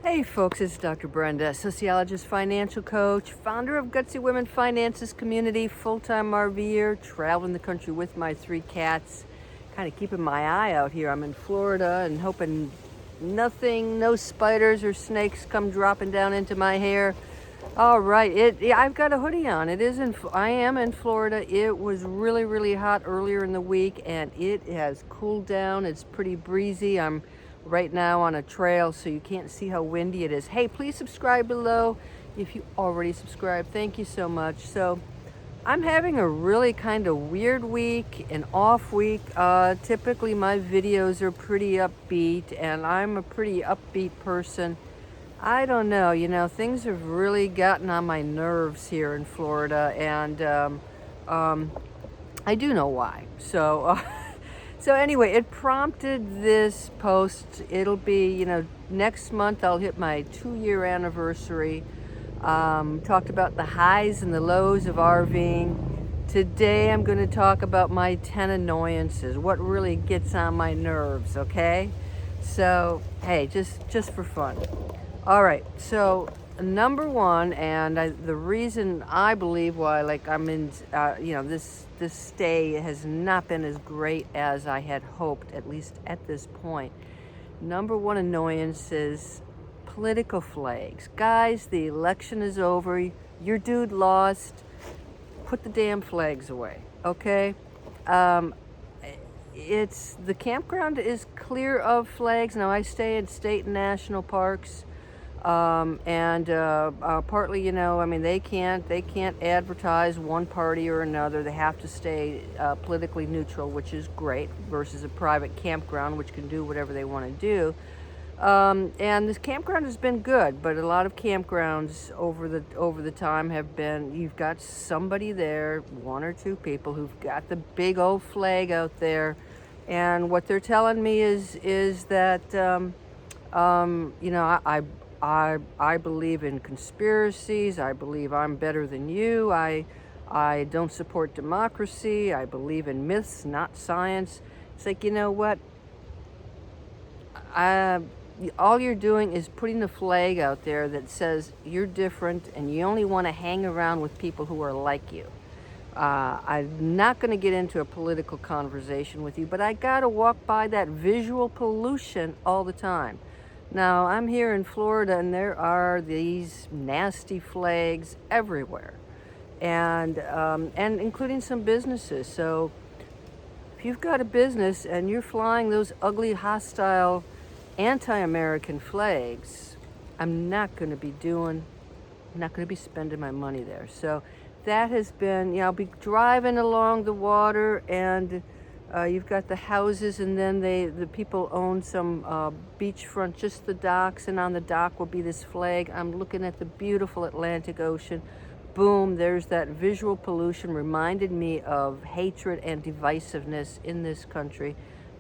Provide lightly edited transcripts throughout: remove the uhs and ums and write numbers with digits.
Hey folks, it's Dr. Brenda, sociologist, financial coach, founder of Gutsy Women Finances Community, full-time RVer, traveling the country with my 3 cats, kind of keeping my eye out here. I'm in Florida and hoping no spiders or snakes come dropping down into my hair. All right, I've got a hoodie on. I am in Florida. It was really, really hot earlier in the week, and it has cooled down. It's pretty breezy. I'm right now on a trail, so you can't see how windy it is. Hey, please subscribe below if you already subscribed. Thank you so much. So I'm having a really kind of weird week, an off week. Typically my videos are pretty upbeat, and I'm a pretty upbeat person. I don't know, things have really gotten on my nerves here in Florida, and I do know why. So anyway, it prompted this post. It'll be, next month I'll hit my 2-year anniversary. Talked about the highs and the lows of RVing. Today I'm going to talk about my 10 annoyances, what really gets on my nerves, okay? So, hey, just for fun. All right, so number one, and the reason I believe why, I'm in, this stay has not been as great as I had hoped, at least at this point. Number one annoyance is political flags. Guys, the election is over. Your dude lost. Put the damn flags away, okay? The campground is clear of flags. Now, I stay in state and national parks. Partly, they can't advertise one party or another. They have to stay politically neutral, which is great, versus a private campground, which can do whatever they want to do. And this campground has been good, but a lot of campgrounds over the time have been, you've got somebody there, 1 or 2 people who've got the big old flag out there, and what they're telling me is that I believe in conspiracies. I believe I'm better than you. I don't support democracy. I believe in myths, not science. It's like, you know what? All you're doing is putting a flag out there that says you're different and you only want to hang around with people who are like you. I'm not going to get into a political conversation with you, but I got to walk by that visual pollution all the time. Now, I'm here in Florida, and there are these nasty flags everywhere, and including some businesses. So if you've got a business and you're flying those ugly, hostile, anti-American flags, I'm not going to be spending my money there. So that has been, I'll be driving along the water, and you've got the houses, and then the people own some beachfront, just the docks, and on the dock will be this flag. I'm looking at the beautiful Atlantic Ocean. Boom, there's that visual pollution, reminded me of hatred and divisiveness in this country.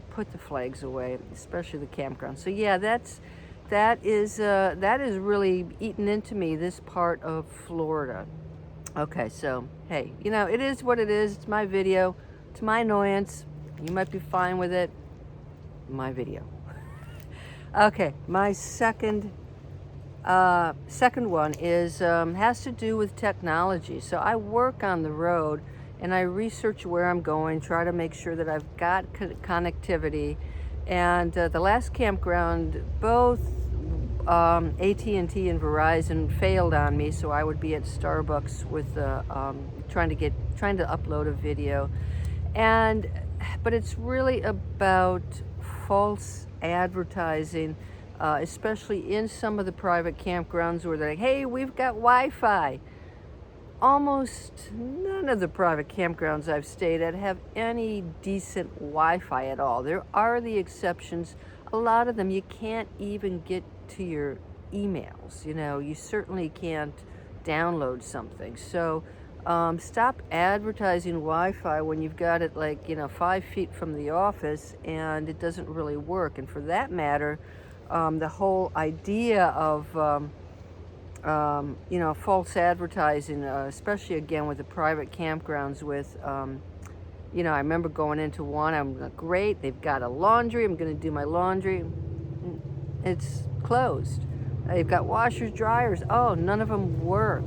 Put the flags away, especially the campground. So yeah, that is really eaten into me, this part of Florida. Okay, so hey, it is what it is. It's my video. It's my annoyance. You might be fine with it. My video. Okay, my second one is has to do with technology. So I work on the road, and I research where I'm going, try to make sure that I've got connectivity. And the last campground, both AT&T and Verizon failed on me, so I would be at Starbucks with trying to upload a video. But it's really about false advertising, especially in some of the private campgrounds where they're like, hey, we've got Wi-Fi. Almost none of the private campgrounds I've stayed at have any decent Wi-Fi at all. There are the exceptions. A lot of them you can't even get to your emails. You certainly can't download something. So stop advertising Wi-Fi when you've got it 5 feet from the office and it doesn't really work. And for that matter, the whole idea of false advertising, especially again with the private campgrounds with, I remember going into one, I'm like, great, they've got a laundry, I'm going to do my laundry. It's closed. You've got washers, dryers. Oh, none of them work.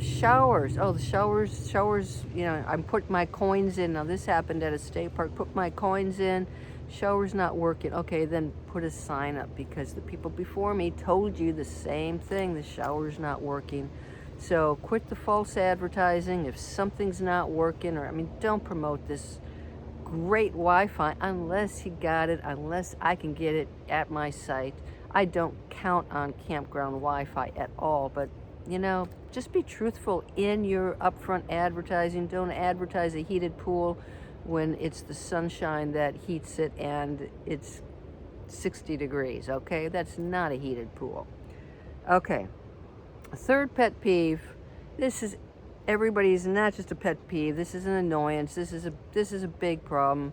Showers. Oh, the showers, I'm putting my coins in. Now, this happened at a state park. Put my coins in. Shower's not working. Okay, then put a sign up because the people before me told you the same thing. The shower's not working. So quit the false advertising. If something's not working, don't promote this great Wi-Fi unless you got it, unless I can get it at my site. I don't count on campground Wi-Fi at all, but just be truthful in your upfront advertising. Don't advertise a heated pool when it's the sunshine that heats it and it's 60 degrees, okay? That's not a heated pool. Okay, third pet peeve. This is everybody's, not just a pet peeve. This is an annoyance. This is a big problem.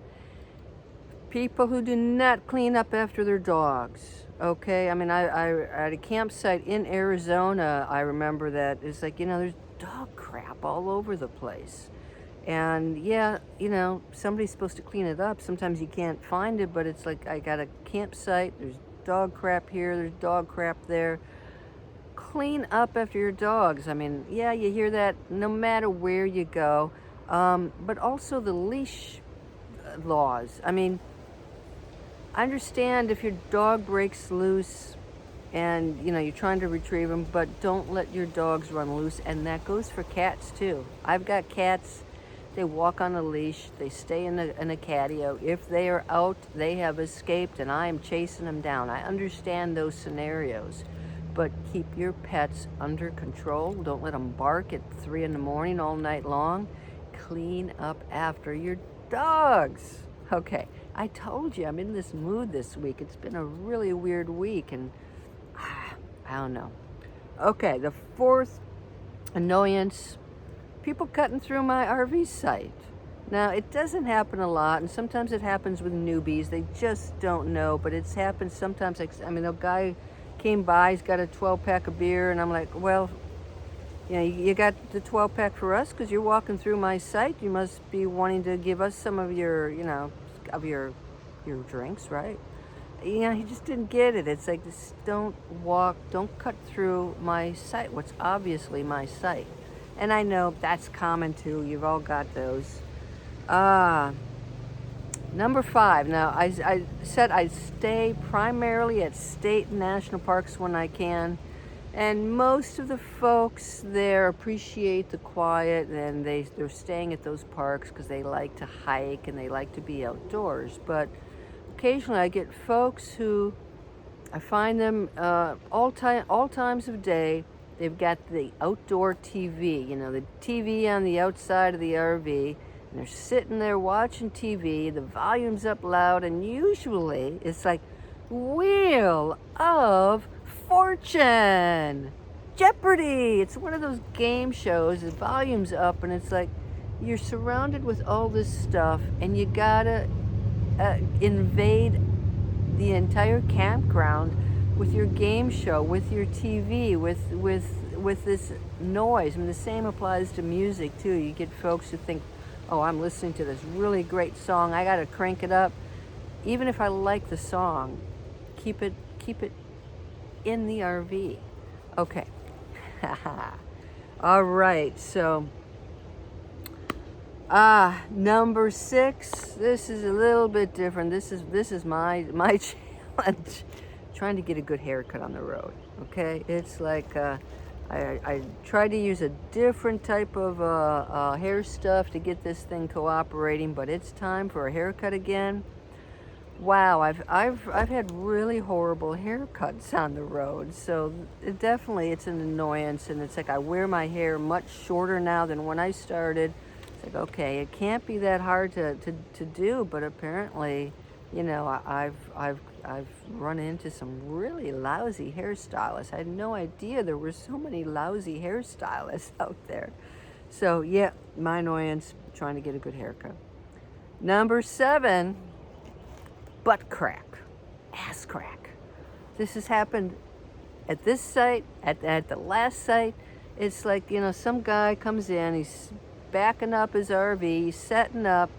People who do not clean up after their dogs. Okay, I at a campsite in Arizona, I remember that it's like, there's dog crap all over the place. And yeah, somebody's supposed to clean it up. Sometimes you can't find it, but it's like I got a campsite, there's dog crap here, there's dog crap there. Clean up after your dogs. Yeah, you hear that no matter where you go. But also the leash laws. I understand if your dog breaks loose and you're trying to retrieve them, but don't let your dogs run loose. And that goes for cats too. I've got cats. They walk on a leash. They stay in a catio. If they are out, they have escaped, and I am chasing them down. I understand those scenarios, but keep your pets under control. Don't let them bark at 3 a.m. all night long. Clean up after your dogs. Okay, I told you I'm in this mood this week. It's been a really weird week, and I don't know. Okay, the fourth annoyance, people cutting through my RV site. Now, it doesn't happen a lot, and sometimes it happens with newbies. They just don't know, but it's happened sometimes. A guy came by, he's got a 12-pack of beer, and I'm like, well, you got the 12-pack for us because you're walking through my site. You must be wanting to give us some of your, of your drinks, right? He just didn't get it. It's like, just don't cut through my site, what's obviously my site. And I know that's common too. You've all got those. Number 5. Now, I said I stay primarily at state and national parks when I can. And most of the folks there appreciate the quiet, and they're staying at those parks because they like to hike and they like to be outdoors. But occasionally I get folks who, I find them all times of day. They've got the outdoor TV, the TV on the outside of the RV, and they're sitting there watching TV, the volume's up loud, and usually it's like Wheel of Fortune, Jeopardy. It's one of those game shows, the volume's up, and it's like you're surrounded with all this stuff, and you gotta invade the entire campground with your game show, with your TV, with this noise. The same applies to music too. You get folks who think, oh, I'm listening to this really great song, I gotta crank it up. Even if I like the song, keep it in the RV. Okay. All right, so number 6, this is a little bit different. This is my challenge. Trying to get a good haircut on the road. Okay, it's like I try to use a different type of hair stuff to get this thing cooperating, but it's time for a haircut again. Wow, I've had really horrible haircuts on the road, so it's an annoyance, and it's like I wear my hair much shorter now than when I started. It's like, okay, it can't be that hard to do, but apparently, I've run into some really lousy hairstylists. I had no idea there were so many lousy hairstylists out there. So yeah, my annoyance, trying to get a good haircut. Number 7, butt crack, ass crack. This has happened at this site, at the last site. It's like, some guy comes in, he's backing up his RV, he's setting up,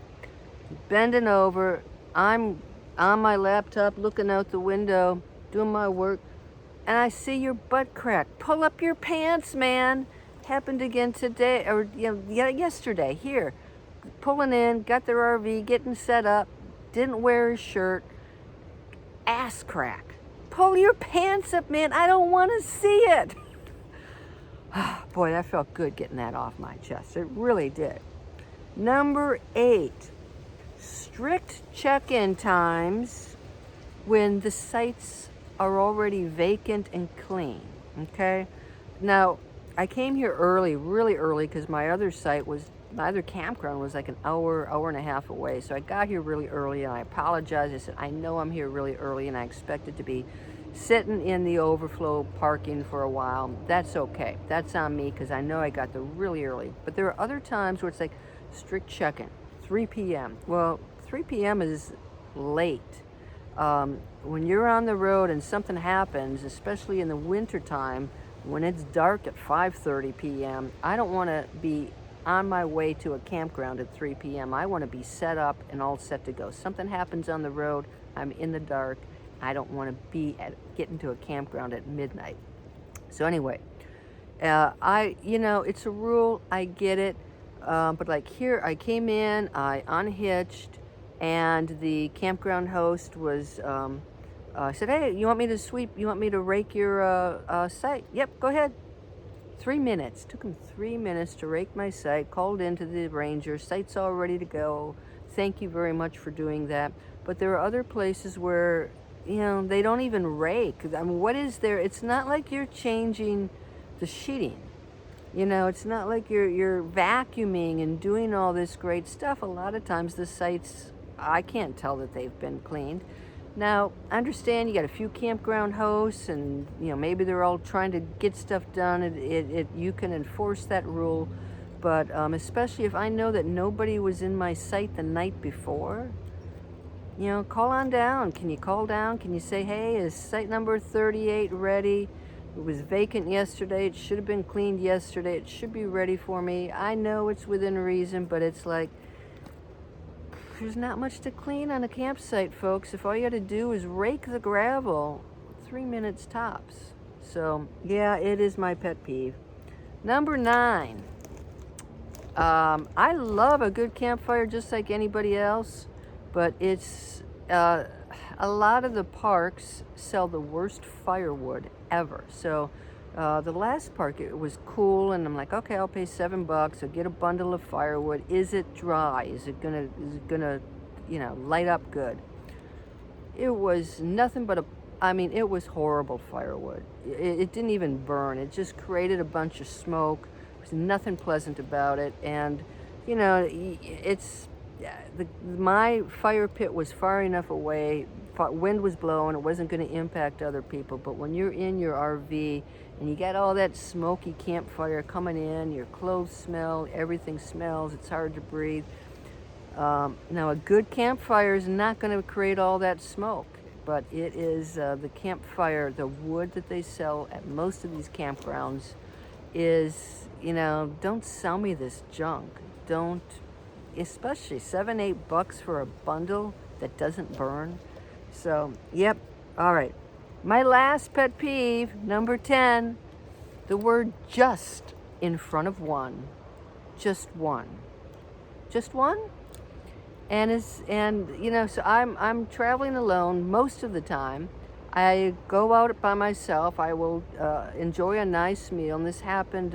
bending over. I'm on my laptop looking out the window, doing my work. and I see your butt crack. Pull up your pants, man. Happened again today, or yesterday. Here, pulling in, got their RV, getting set up, didn't wear his shirt. Ass crack. Pull your pants up, man. I don't want to see it. Boy, that felt good getting that off my chest. It really did. Number 8, strict check-in times when the sites are already vacant and clean, okay? Now, I came here early, really early, because my other campground was like an hour and a half away. So I got here really early, and I apologized. I said, I know I'm here really early, and I expected to be sitting in the overflow parking for a while. That's okay. That's on me, because I know I got there really early. But there are other times where it's like strict check-in, 3 p.m. Well, 3 p.m. is late. When you're on the road and something happens, especially in the wintertime, when it's dark at 5:30 p.m., I don't want to be on my way to a campground at 3 p.m. I want to be set up and all set to go. Something happens on the road, I'm in the dark. I don't want to get into a campground at midnight. So anyway, it's a rule. I get it. But like here, I came in, I unhitched, and the campground host was, said, hey, you want me to rake your site? Yep, go ahead. 3 minutes. Took him 3 minutes to rake my site. Called into the ranger. Site's all ready to go. Thank you very much for doing that. But there are other places where, they don't even rake. I mean, what is there? It's not like you're changing the sheeting. It's not like you're vacuuming and doing all this great stuff. A lot of times the sites, I can't tell that they've been cleaned. Now, I understand you got a few campground hosts, and maybe they're all trying to get stuff done. You can enforce that rule, but especially if I know that nobody was in my site the night before, call on down. Can you call down? Can you say, hey, is site number 38 ready? It was vacant yesterday. It should have been cleaned yesterday. It should be ready for me. I know it's within reason, but it's like, there's not much to clean on a campsite, folks. If all you got to do is rake the gravel, 3 minutes tops. So, yeah, it is my pet peeve. Number 9. I love a good campfire just like anybody else, but it's a lot of the parks sell the worst firewood ever. So the last park, it was cool, and I'm like, okay, I'll pay $7. I'll get a bundle of firewood. Is it dry? Is it gonna light up good? It was nothing but it was horrible firewood. It didn't even burn. It just created a bunch of smoke. There's nothing pleasant about it, and my fire pit was far enough away. Wind was blowing. It wasn't going to impact other people. But when you're in your RV and you got all that smoky campfire coming in, your clothes smell, everything smells. It's hard to breathe. Now, a good campfire is not going to create all that smoke, but it is the campfire, the wood that they sell at most of these campgrounds is, don't sell me this junk. Don't, especially $7-8 for a bundle that doesn't burn. So, yep. All right. My last pet peeve, number 10, the word just in front of one. Just one. Just one? So I'm traveling alone most of the time. I go out by myself. I will enjoy a nice meal. And this happened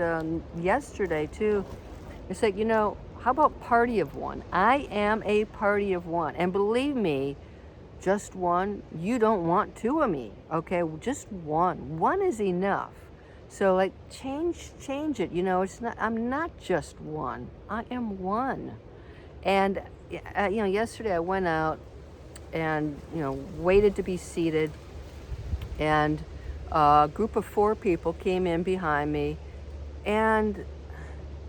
yesterday too. It's like, how about party of one? I am a party of one. And believe me, just one, you don't want two of me, okay? Just one. One is enough. So like change it. I'm not just one. I am one. And yesterday I went out and waited to be seated, and a group of 4 people came in behind me, and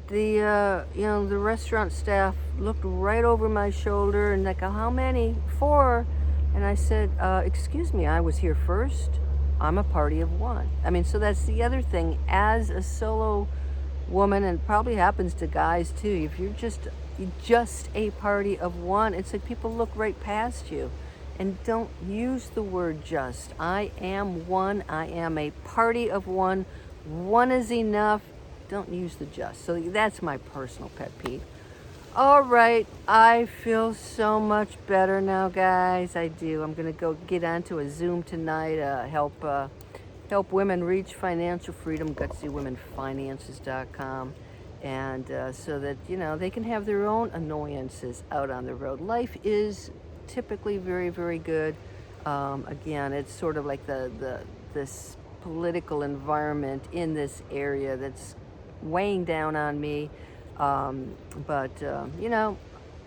the restaurant staff looked right over my shoulder and like, how many? 4. And I said, excuse me, I was here first. I'm a party of one. So that's the other thing. As a solo woman, and it probably happens to guys too, if you're just a party of one, it's like people look right past you. and don't use the word just. I am one. I am a party of one. One is enough. Don't use the just. So that's my personal pet peeve. All right, I feel so much better now, guys. I do. I'm gonna go get onto a Zoom tonight. Help women reach financial freedom. GutsyWomenFinances.com, and so that they can have their own annoyances out on the road. Life is typically very, very good. Again, it's sort of like this political environment in this area that's weighing down on me. But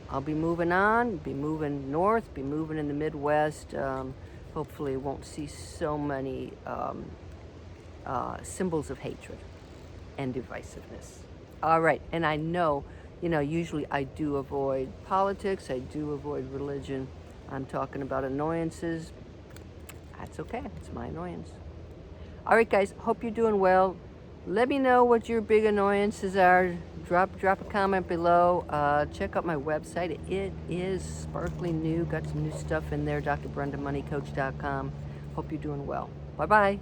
I'll be moving on, be moving north, be moving in the Midwest. Hopefully won't see so many symbols of hatred and divisiveness. All right, and I know, usually I do avoid politics, I do avoid religion. I'm talking about annoyances. That's okay, it's my annoyance. All right, guys, hope you're doing well. Let me know what your big annoyances are. Drop a comment below. Check out my website. It is sparkly new. Got some new stuff in there. DrBrendaMoneyCoach.com. Hope you're doing well. Bye-bye.